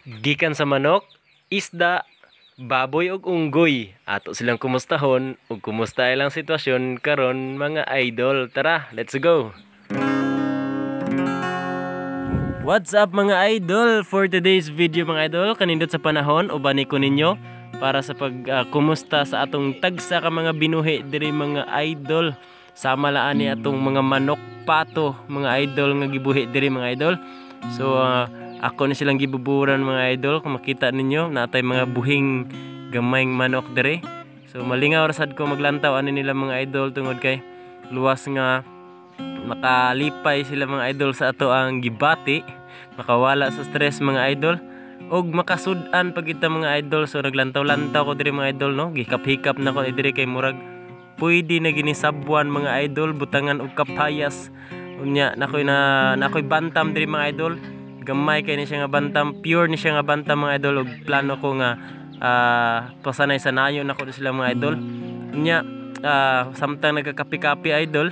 Gikan sa manok, isda, baboy ug unggoy. Ato silang kumustahon ug kumusta ilang sitwasyon karon mga idol. Tara, let's go. What's up mga idol? For today's video mga idol, kanindot sa panahon ubani ko ninyo para sa kumusta sa atong tagsa ka mga binuhi diri mga idol. Sama laan ni atong mga manok pato mga idol nga gibuhi diri mga idol. So ako ni silang gibuburan mga idol. Kung makita ninyo natay mga buhing gamayng manok diri. So malingaw rasad ko maglantaw ani nila mga idol tungod kay luwas nga makalipay sila mga idol sa ato ang gibati, makawala sa stress mga idol og makasud-an pag kita mga idol. So naglantaw-lantaw ko diri mga idol no, gihikap-hikap na ko diri kay murag pwede na ginisabwan mga idol, butangan og kapayas unya nakoy bantam diri mga idol. Gamay kay ni siya nga bantam, pure ni siya nga bantam mga idol og plano ko nga pasanay sanayon nako sila mga idol unya samtang nagkakapi-kapi idol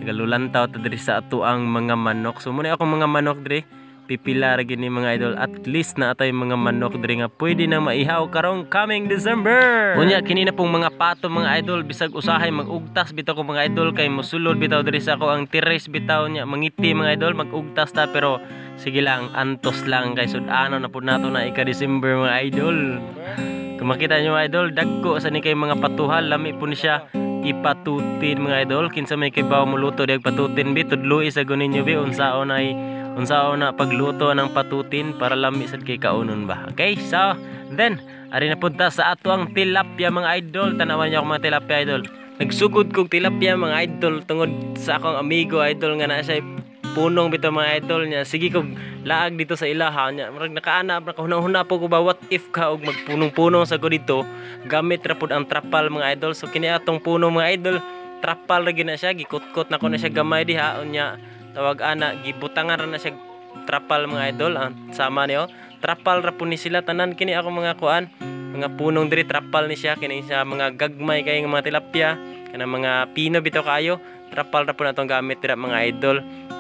nagalulantaw ta diri sa ato ang mga manok. So muna akong mga manok diri pipila ra gini mga idol, at least na atay mga manok diri nga pwede na maihaw karong coming December. Unya kini na pong mga pato mga idol, bisag usahay magugtas bitaw ko mga idol kay mosulod bitaw diri sa ako ang terrace bitaw nya mangiti mga idol, magugtas ta pero sige lang, antos lang kay sud-ano na pud nato na ika-December mga idol. Kung makita nyo mga idol, dagko sa ni kay mga patuhal, lami po ni siya ipatutin mga idol. Kinsa may kay bawo muluto di patutin bi, tudloi sa gunin nyo bi unsaon na pagluto ng patutin para lami sad kay kaunon ba. Okay, so then ari na punta sa ato ang tilapia mga idol. Tanawan niyo ako mga tilapia idol. Nagsugod kog tilapia mga idol tungod sa akong amigo idol nga na siya punong bitaw mga idol niya. Sige kog laag dito sa ilaha niya. Murag nakaana nakahuna-huna po ko ba what if ka og magpunong-punong sa ko dito. Gamit ra pud ang trapal mga idol. So kini atong punong mga idol, trapal ra gina siya, gikutkot na ko na siya gamay diha unya. Tawag ana gibutangan ra na siya trapal mga idol. Sama niyo, trapal ra pud ni sila tanan kini ako mga kuan. Mga punong diri trapal ni siya kini siya mga gagmay kay mga tilapia, kana mga pino bitaw kayo. Trapal ra pud natong gamit dira mga idol.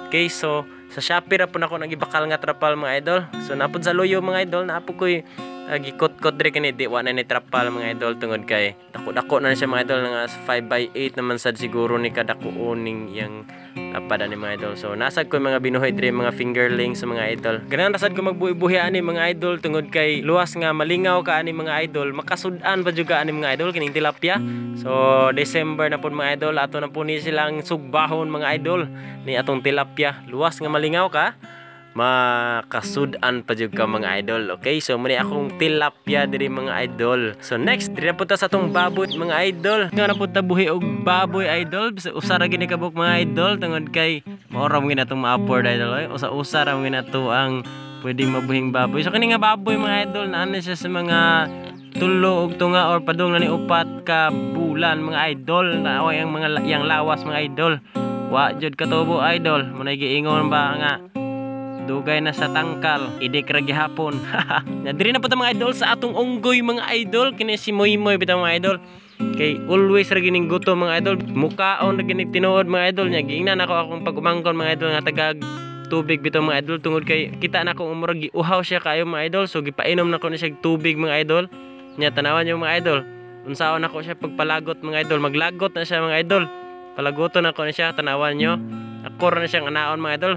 Okay, so sa Shopee ra po na ako nagibakal nga trapal mga idol. So napod sa loyo mga idol, napo ko'y gikot-kot diri kini di wa na ni trapal mga idol tungod kay dako-dako na siya mga idol nga 5x8 naman sad siguro ni kadako uning yang lapada ni mga idol. So nasad ko mga binuhay diri mga fingerlings sa mga idol. Ganan rasad ko magbuhi-buhi ani mga idol tungod kay luwas nga malingaw ka ani mga idol, makasud-an pa juga ani mga idol kining tilapia. So December na pud mga idol, ato na po ni silang sugbahon mga idol ni atong tilapia. Luwas nga malingaw ka, makasud-an pa jud ka mga idol. Okay, so muni akong tilapia diri mga idol. So next diri na punta sa atong baboy mga idol. Nga na punta buhi og baboy idol, bisa usara gini kabuk mga idol tungod kay maoram gina tong ma-afford idol. Usa ra gina to ang pwedeng mabuhing baboy. So kini nga baboy mga idol na ano siya sa mga tulo og tunga or padung na ni upat ka bulan mga idol. Na ang mga yang lawas mga idol. Wa jud katubo idol. Munay giingon ba nga dugay na sa tangkal, idik ra gihapon. Diri na po ta mga idol sa atong unggoy mga idol. Kini si Moy-Moy bitaw mga idol. Kay always ra gining guto mga idol. Mukaon ra gining tinuod mga idol nya. Giingnan ako akong pagumangkon mga idol nga tagag tubig bitaw mga idol tungod kay kita na ko umurag giuhaw siya kayo mga idol. So gipainom na ko na siya tubig mga idol. Nya tanawan niyo mga idol. Unsaon ako siya pagpalagot mga idol. Maglagot na siya mga idol. Palagoton ako na siya, tanawan niyo. Ako na siyang anaon mga idol.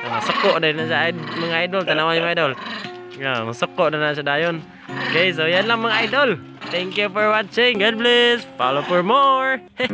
Masako na sa mga idol, tanawan niyo mga idol. Masako na sa dayon. Okay, so yan lang mga idol. Thank you for watching. God bless. Follow for more. Hey.